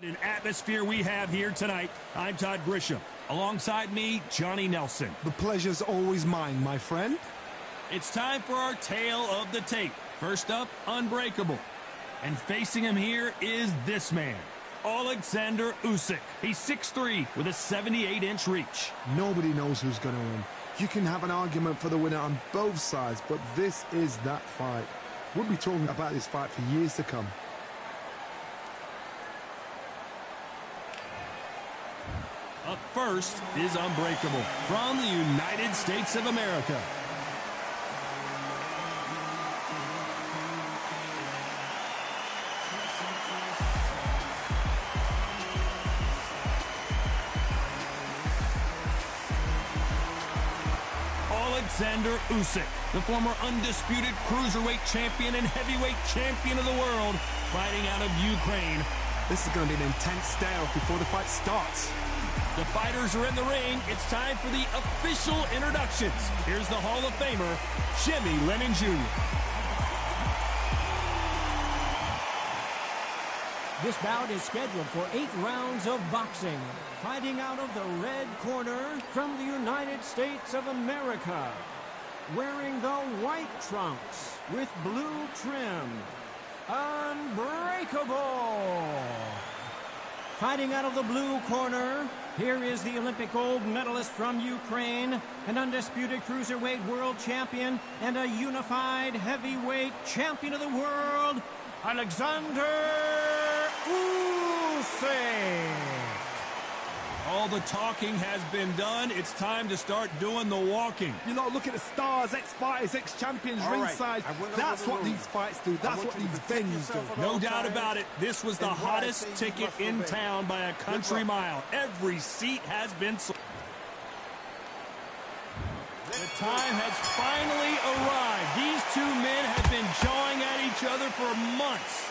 An atmosphere we have here tonight. I'm Todd Grisham. Alongside me, Johnny Nelson. The pleasure's always mine, my friend. It's time for our tale of the tape. First up, Unbreakable. And facing him here is this man, Holyfield Usyk. He's 6'3", with a 78-inch reach. Nobody knows who's going to win. You can have an argument for the winner on both sides, but this is that fight. We'll be talking about this fight for years to come. Up first is Unbreakable from the United States of America. Holyfield Usyk, the former undisputed cruiserweight champion and heavyweight champion of the world, fighting out of Ukraine. This is going to be an intense stare before the fight starts. The fighters are in the ring. It's time for the official introductions. Here's the Hall of Famer, Jimmy Lennon Jr. This bout is scheduled for 8 rounds of boxing. Fighting out of the red corner from the United States of America. Wearing the white trunks with blue trim. Unbreakable! Fighting out of the blue corner, here is the Olympic gold medalist from Ukraine, an undisputed cruiserweight world champion, and a unified heavyweight champion of the world, Alexander Usyk. All the talking has been done. It's time to start doing the walking. You know, look at the stars, ex-fighters, ex-champions ringside. That's what these fights do. That's what these venues do. No doubt about it. This was the hottest ticket in town by a country mile. Every seat has been sold. The time has finally arrived. These two men have been jawing at each other for months.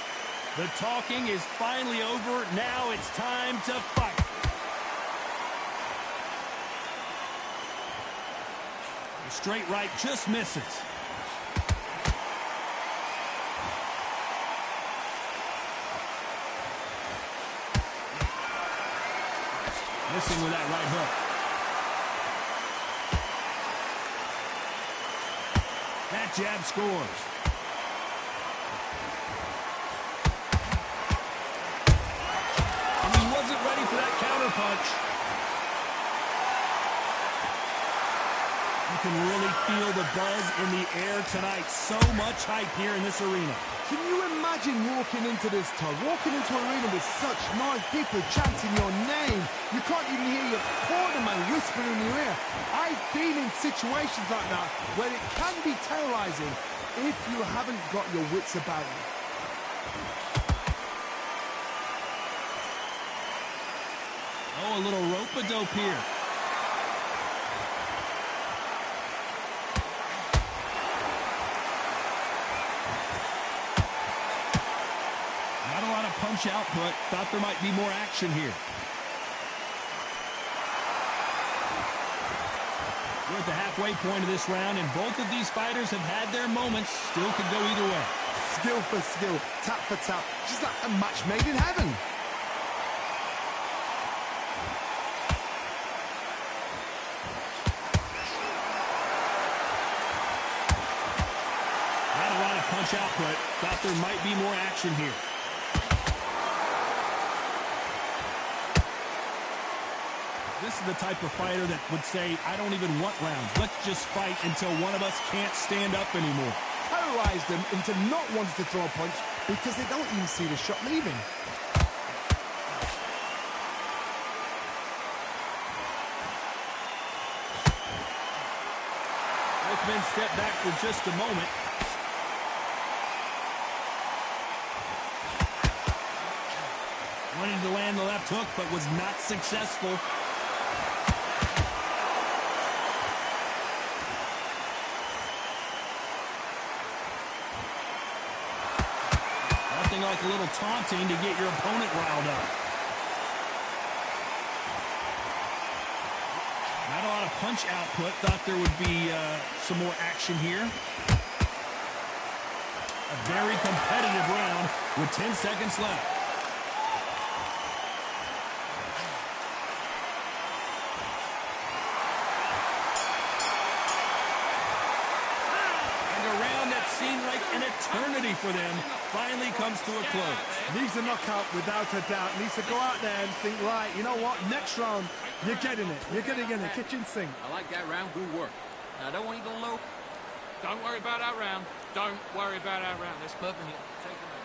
The talking is finally over. Now it's time to fight. Straight right just misses. Missing with that right hook. That jab scores. And he wasn't ready for that counter punch. You can really feel the buzz in the air tonight. So much hype here in this arena. Can you imagine walking into this, Todd? Walking into an arena with such noise, people chanting your name. You can't even hear your cornerman whispering in your ear. I've been in situations like that where it can be terrorizing if you haven't got your wits about you. Oh, a little rope-a-dope here. Punch output. Thought there might be more action here. We're at the halfway point of this round, and both of these fighters have had their moments. Still could go either way. Skill for skill, tap for tap. Just like a match made in heaven. Not a lot of punch output. Thought there might be more action here. This is the type of fighter that would say, I don't even want rounds. Let's just fight until one of us can't stand up anymore. Terrorize them into not wanting to throw a punch because they don't even see the shot leaving. Both men step back for just a moment. Wanted to land the left hook, but was not successful. Nothing like a little taunting to get your opponent riled up. Not a lot of punch output. Thought there would be some more action here. A very competitive round with 10 seconds left. for them finally comes to a close. Needs a knockout without a doubt. Needs to go out there and think, right, you know what, next round, you're getting it. You're getting in the kitchen sink. I like that round. Good work. Now, I don't want you to low. Don't worry about our round. Don't worry about our round. Let's pump in here. Take them out.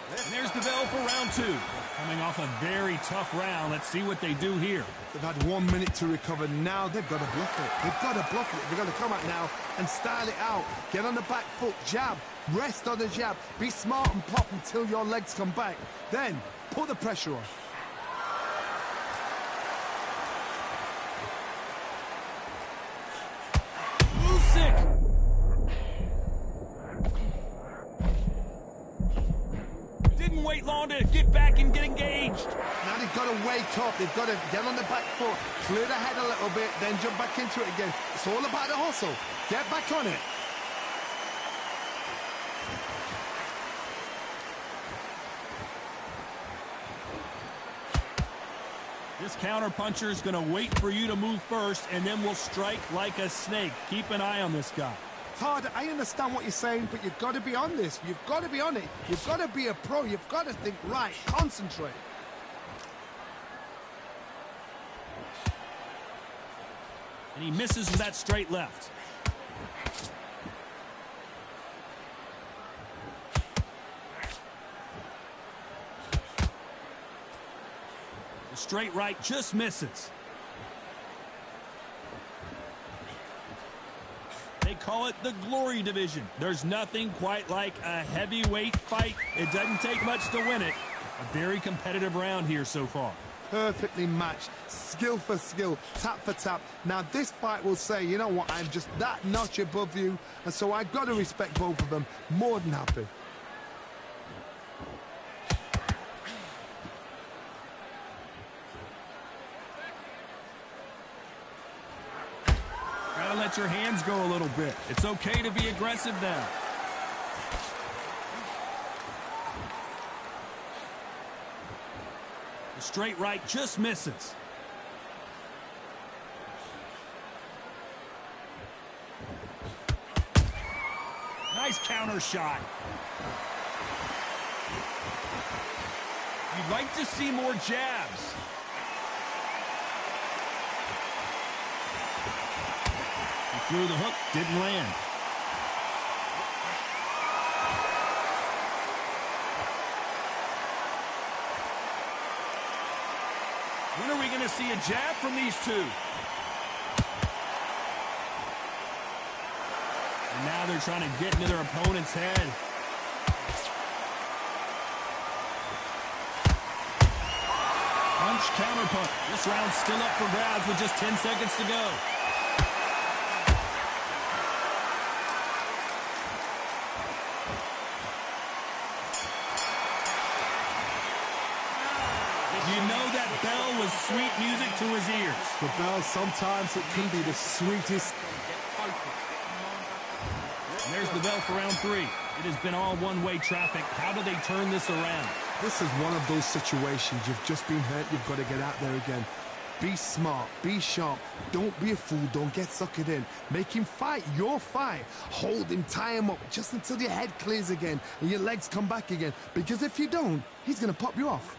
And there's the bell for round two. Coming off a very tough round. Let's see what they do here. They've had 1 minute to recover. Now they've got to bluff it. They've got to bluff it. They've got to come out now and style it out. Get on the back foot, jab, rest on the jab. Be smart and pop until your legs come back. Then put the pressure on. Usyk! Didn't wait long to get back and get engaged. Now they've got to wake up. They've got to get on the back foot, clear the head a little bit, then jump back into it again. It's all about the hustle. Get back on it. This counter-puncher is going to wait for you to move first, and then will strike like a snake. Keep an eye on this guy. Todd, I understand what you're saying, but you've got to be on this. You've got to be on it. You've got to be a pro. You've got to think, right, concentrate. And he misses with that straight left. The straight right just misses. They call it the Glory Division. There's nothing quite like a heavyweight fight. It doesn't take much to win it. A very competitive round here so far. Perfectly matched, skill for skill, tap for tap. Now this fight will say, you know what, I'm just that notch above you, and so I've got to respect both of them. More than happy. Gotta let your hands go a little bit. It's okay to be aggressive now. The straight right just misses. Nice counter shot. You'd like to see more jabs. He threw the hook, didn't land. When are we going to see a jab from these two? And now they're trying to get into their opponent's head. Punch, counter punch. This round's still up for grabs with just 10 seconds to go. You know that bell was sweet music to his ears. The bell, sometimes it can be the sweetest. And there's the bell for round three. It has been all one-way traffic. How do they turn this around? This is one of those situations. You've just been hurt. You've got to get out there again. Be smart. Be sharp. Don't be a fool. Don't get suckered in. Make him fight your fight. Hold him, tie him up just until your head clears again and your legs come back again. Because if you don't, he's going to pop you off.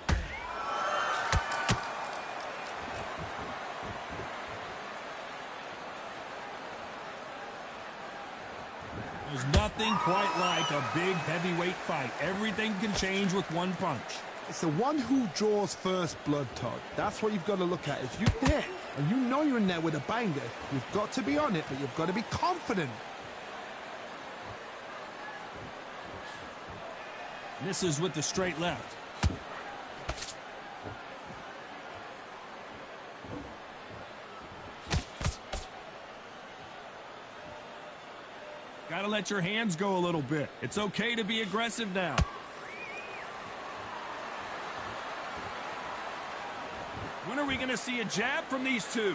There's nothing quite like a big heavyweight fight. Everything can change with one punch. It's the one who draws first blood, Todd. That's what you've got to look at. If you hit and you know you're in there with a banger, you've got to be on it, but you've got to be confident. Misses with the straight left. Got to let your hands go a little bit. It's okay to be aggressive now. When are we going to see a jab from these two?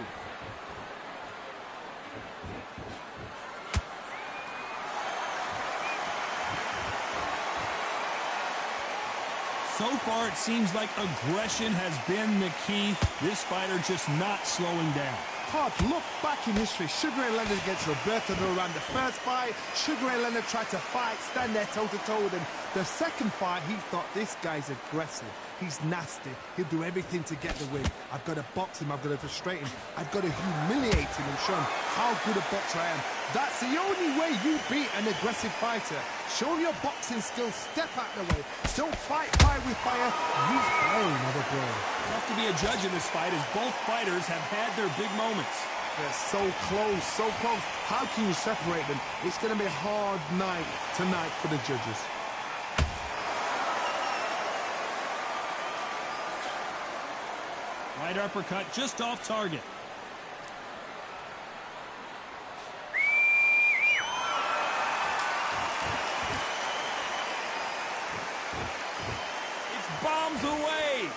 So far, it seems like aggression has been the key. This fighter just not slowing down. Todd, look back in history. Sugar Ray Leonard against Roberto Duran. The first fight, Sugar Ray Leonard tried to fight, stand there toe-to-toe with him. The second fight, he thought, this guy's aggressive. He's nasty. He'll do everything to get the win. I've got to box him. I've got to frustrate him. I've got to humiliate him and show him how good a boxer I am. That's the only way you beat an aggressive fighter. Show your boxing skills. Step out the way. Don't fight fire with fire. Use blame, other bro. Tough to be a judge in this fight as both fighters have had their big moments. They're so close, so close. How can you separate them? It's going to be a hard night tonight for the judges. Right uppercut just off target. It's bombs away.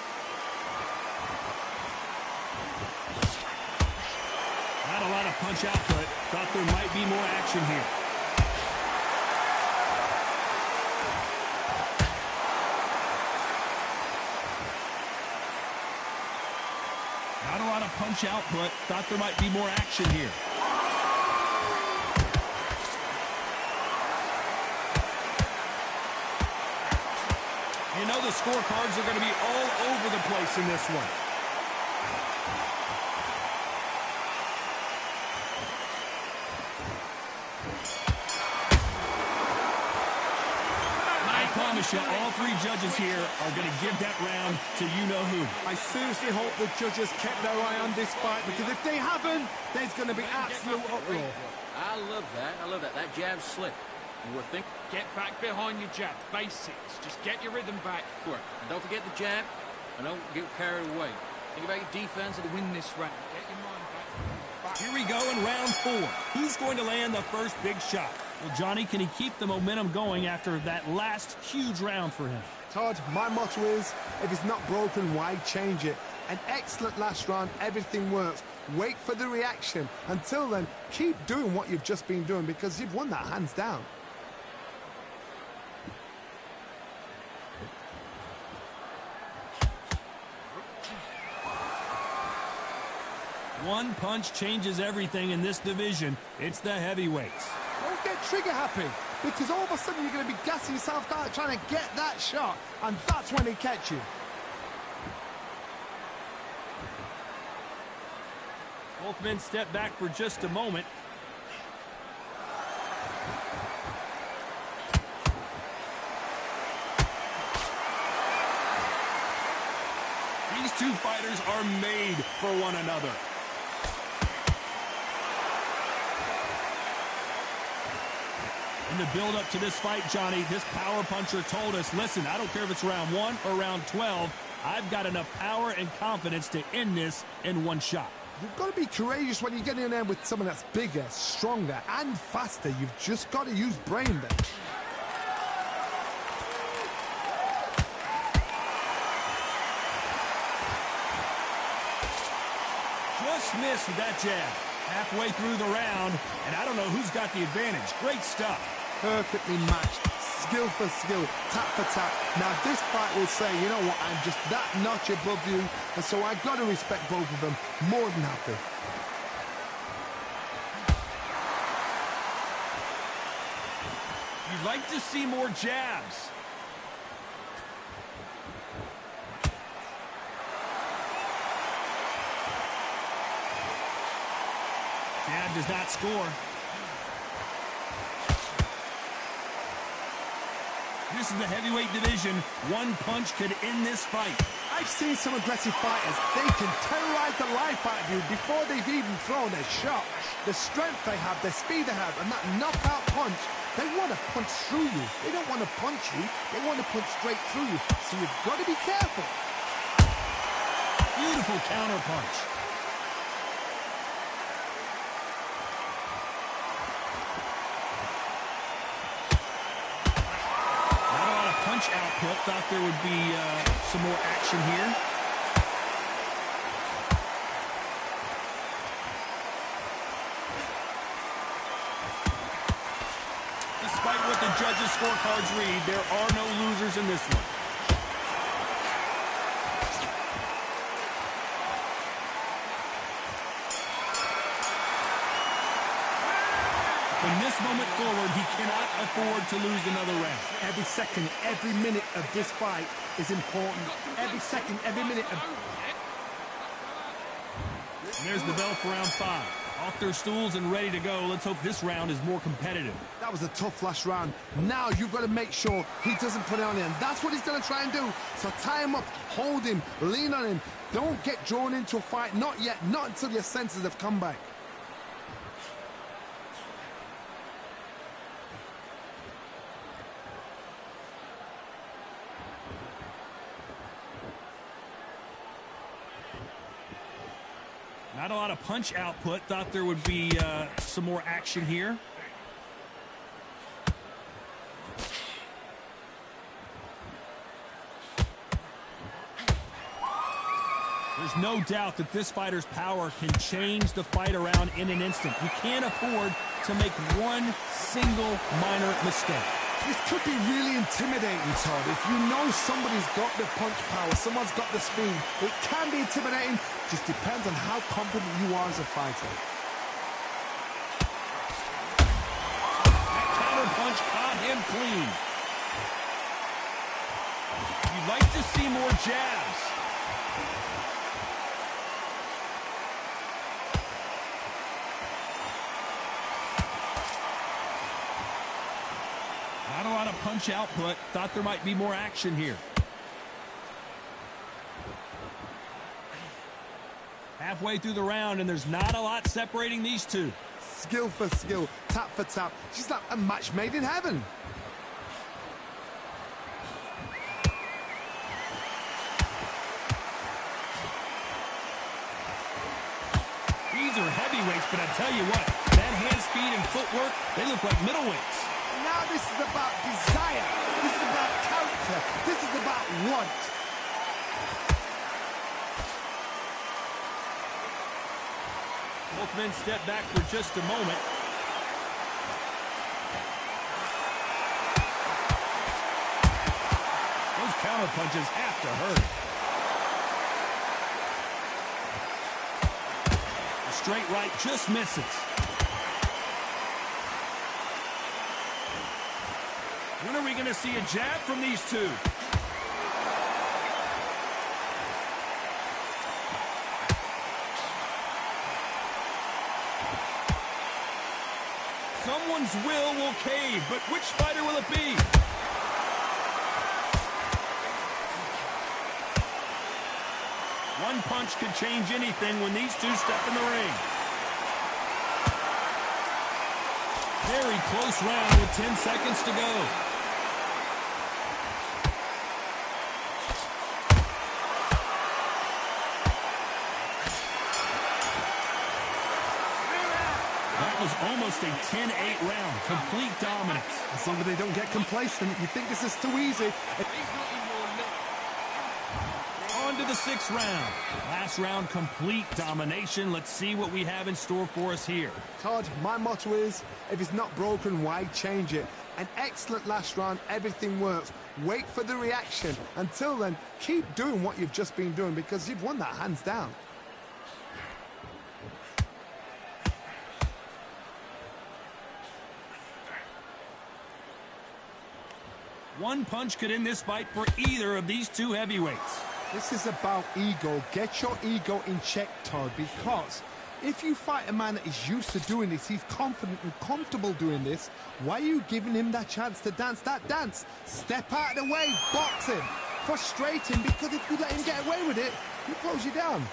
Not a lot of punch output. Thought there might be more action here. Not a lot of punch output. Thought there might be more action here. You know the scorecards are going to be all over the place in this one. I promise you, all three judges here are going to give that round to you-know-who. I seriously hope the judges kept their eye on this fight, because if they haven't, there's going to be absolute uproar. I love that. I love that. That jab's slick. And we're thinking, get back behind your jab. Basics. Just get your rhythm back. Work. And don't forget the jab. And don't get carried away. Think about your defense and to win this round. Get your mind back. Here we go in round 4. Who's going to land the first big shot? Well, Johnny, can he keep the momentum going after that last huge round for him? Todd, my motto is, if it's not broken, why change it? An excellent last round, everything works. Wait for the reaction. Until then, keep doing what you've just been doing, because you've won that hands down. One punch changes everything in this division. It's the heavyweights. Don't get trigger happy, because all of a sudden you're going to be gassing yourself out trying to get that shot, and that's when they catch you. Both men step back for just a moment. These two fighters are made for one another. In the build-up to this fight, Johnny, this power puncher told us, listen, I don't care if it's round 1 or round 12, I've got enough power and confidence to end this in one shot. You've got to be courageous when you get in there with someone that's bigger, stronger, and faster. You've just got to use brain then. Just missed with that jab. Halfway through the round, and I don't know who's got the advantage. Great stuff. Perfectly matched, skill for skill, tap for tap. Now this fight will say, you know what, I'm just that notch above you, and so I've got to respect both of them more than happy. You'd like to see more jabs. Jab does not score. This is the heavyweight division. One punch could end this fight. I've seen some aggressive fighters. They can terrorize the life out of you before they've even thrown a shot. The strength they have, the speed they have, and that knockout punch, they want to punch through you. They don't want to punch you. They want to punch straight through you. So you've got to be careful. Beautiful counter punch. Output. Thought there would be some more action here. Despite what the judges' scorecards read, there are no losers in this one. this moment forward, he cannot afford to lose another round. Every second, every minute of this fight is important. Every second, every minute of... And there's the bell for round 5. Off their stools and ready to go. Let's hope this round is more competitive. That was a tough last round. Now you've got to make sure he doesn't put it on him. That's what he's going to try and do. So tie him up, hold him, lean on him. Don't get drawn into a fight. Not yet. Not until your senses have come back. Not a lot of punch output. Thought there would be some more action here. There's no doubt that this fighter's power can change the fight around in an instant. You can't afford to make one single minor mistake. This could be really intimidating, Todd. If you know somebody's got the punch power, someone's got the speed, it can be intimidating. Just depends on how confident you are as a fighter. That counter punch caught him clean. You'd like to see more jabs. Not a lot of punch output. Thought there might be more action here. Halfway through the round, and there's not a lot separating these two. Skill for skill, tap for tap. She's like a match made in heaven. These are heavyweights, but I tell you what, that hand speed and footwork, they look like middleweights. Now this is about desire. This is about character. This is about want. Both men step back for just a moment. Those counter punches have to hurt. A straight right just misses. When are we going to see a jab from these two? Someone's will cave, but which fighter will it be? One punch could change anything when these two step in the ring. Very close round with 10 seconds to go. Almost a 10-8 round. Complete dominance. As long as they don't get complacent, you think this is too easy. On to the 6th round. Last round, complete domination. Let's see what we have in store for us here. Todd, my motto is, if it's not broken, why change it? An excellent last round, everything works. Wait for the reaction. Until then, keep doing what you've just been doing because you've won that hands down. One punch could end this fight for either of these two heavyweights. This is about ego. Get your ego in check, Todd, because if you fight a man that is used to doing this, he's confident and comfortable doing this, why are you giving him that chance to dance that dance? Step out of the way, box him, frustrate him, because if you let him get away with it, he'll close you down.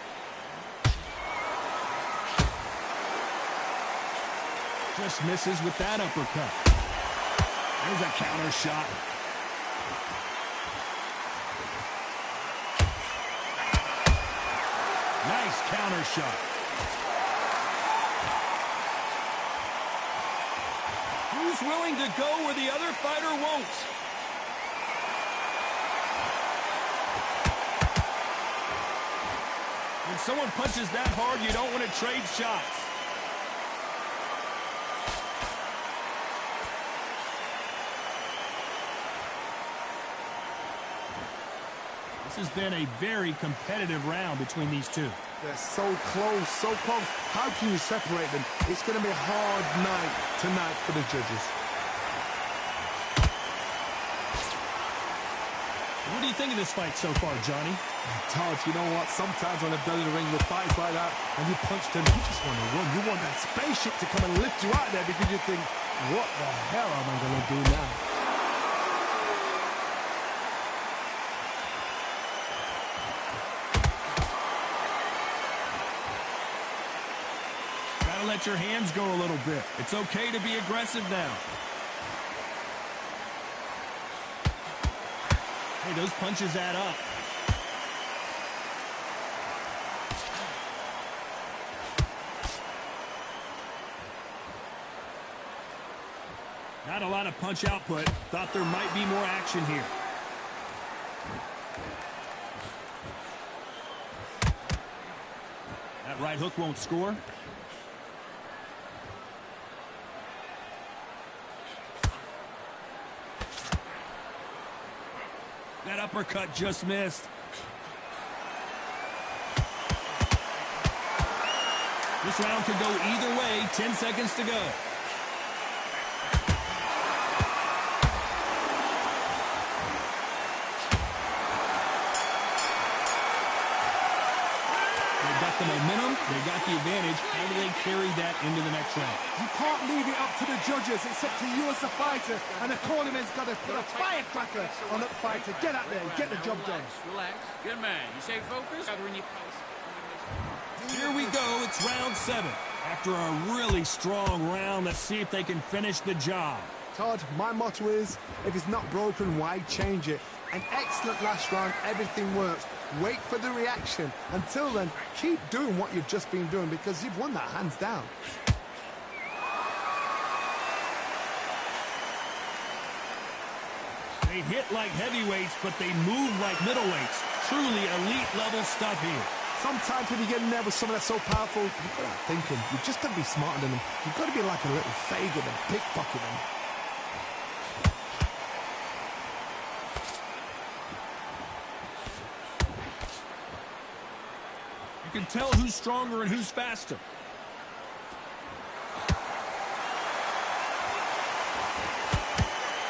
Just misses with that uppercut. There's a counter shot. Nice counter shot. Who's willing to go where the other fighter won't? When someone punches that hard, you don't want to trade shots. This has been a very competitive round between these two. They're so close, so close. How can you separate them? It's going to be a hard night tonight for the judges. What do you think of this fight so far, Johnny? Todd, you know what? Sometimes on the belly of the ring with fights like that, and you punch them, you just want to run. You want that spaceship to come and lift you out there because you think, what the hell am I going to do now? Gotta let your hands go a little bit. It's okay to be aggressive now. Hey, those punches add up. Not a lot of punch output. Thought there might be more action here. That right hook won't score. That uppercut just missed. This round could go either way. 10 seconds to go. They got the momentum. They got the advantage. How do they carry that into the next round? You can't leave it up to the judges. It's up to you as a fighter. And the cornerman's got to put a firecracker on that fighter. Get out there and get the job done. Relax. Good man. You stay focused. Here we go. It's round 7. After a really strong round, let's see if they can finish the job. Todd, my motto is, if it's not broken, why change it? An excellent last round. Everything works. Wait for the reaction. Until then, keep doing what you've just been doing because you've won that hands down. They hit like heavyweights, but they move like middleweights. Truly elite level stuff here. Sometimes when you get in there with someone that's so powerful, you've got to think him. You've just got to be smarter than them. You've got to be like a little faggot and pickpocket them. You can tell who's stronger and who's faster.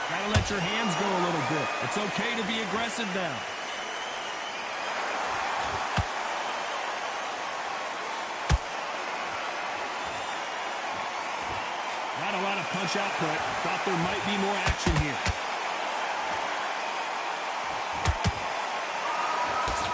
Gotta let your hands go a little bit. It's okay to be aggressive now. Not a lot of punch output. Thought there might be more action here.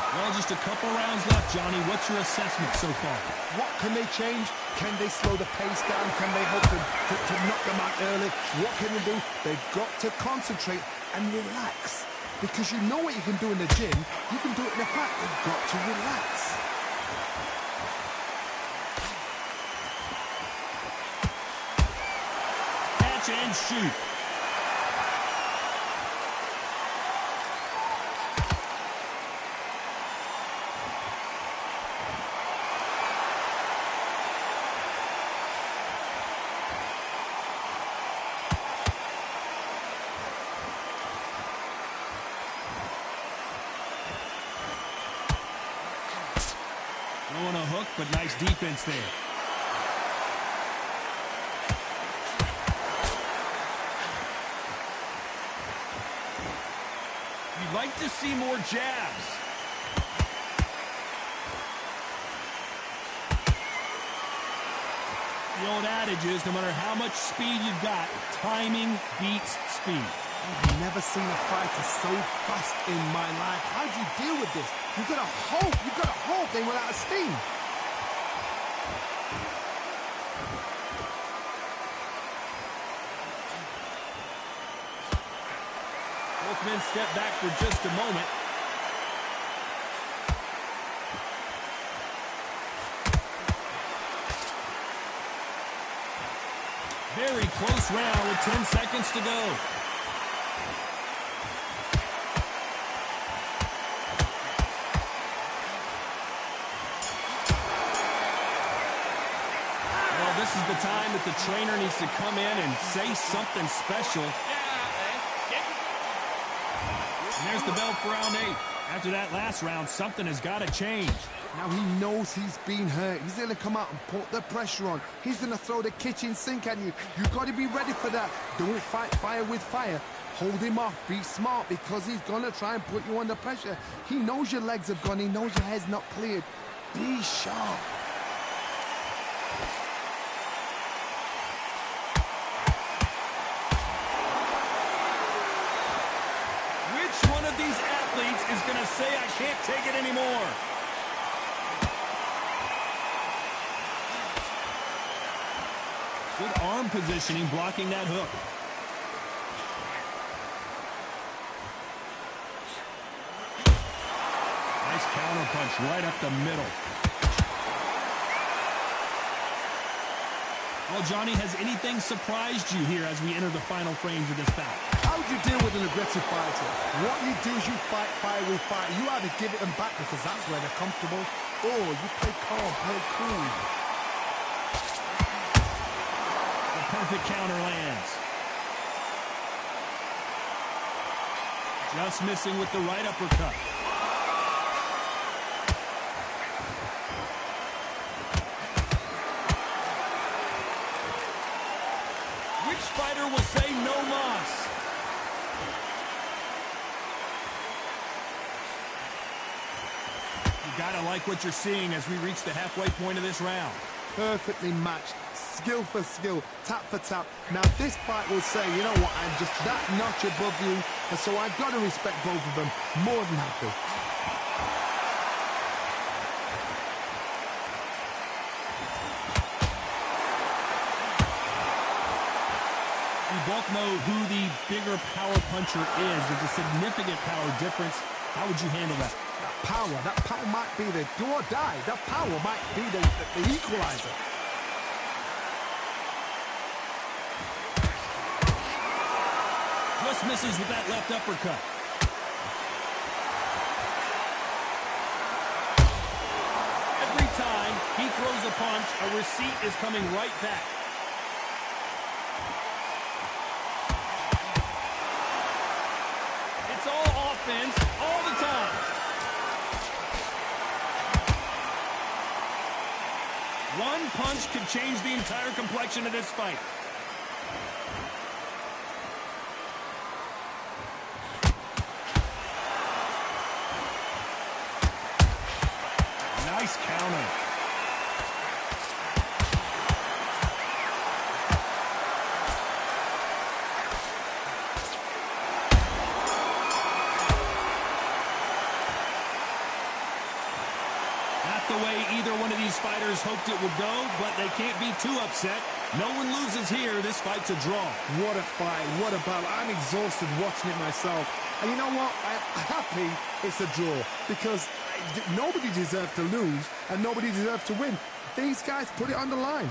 Well, just a couple rounds left, Johnny. What's your assessment so far? What can they change? Can they slow the pace down? Can they hope to knock them out early? What can they do? They've got to concentrate and relax. Because you know what you can do in the gym. You can do it in the fight. They've got to relax. Catch and shoot. Throwing a hook, but nice defense there. You'd like to see more jabs. The old adage is, no matter how much speed you've got, timing beats speed. I've never seen a fighter so fast in my life. How do you deal with this? You've got to hope they run out of steam. Both men step back for just a moment. Very close round with 10 seconds to go. Well, this is the time that the trainer needs to come in and say something special. And there's the bell for round 8. After that last round, something has got to change. Now he knows he's been hurt. He's going to come out and put the pressure on. He's going to throw the kitchen sink at you. You've got to be ready for that. Don't fight fire with fire. Hold him off. Be smart because he's going to try and put you under pressure. He knows your legs have gone. He knows your head's not cleared. Be sharp. Which one of these athletes is going to say, I can't take it anymore? Good arm positioning, blocking that hook. Nice counter punch right up the middle. Well, Johnny, has anything surprised you here as we enter the final frames of this bout? How do you deal with an aggressive fighter? What you do is you fight fire with fire. You either give it them back because that's where they're comfortable, or you play calm, play cool. The perfect counter lands. Just missing with the right uppercut. Which fighter will say no mas? You gotta like what you're seeing as we reach the halfway point of this round. Perfectly matched, skill for skill, tap for tap. Now this fight will say, you know what, I'm just that notch above you, and so I've got to respect both of them. More than happy. We both know who the bigger power puncher is. There's a significant power difference. How would you handle that? That power might be the do or die. That power might be the equalizer. Just misses with that left uppercut. Every time he throws a punch, a receipt is coming right back. It's all offense all the time. One punch could change the entire complexion of this fight. Nice counter. Not the way either one of these fighters hoped it would go, but they can't be too upset. No one loses here. This fight's a draw. What a fight. What a battle. I'm exhausted watching it myself. And you know what? I'm happy it's a draw because nobody deserves to lose and nobody deserves to win. These guys put it on the line.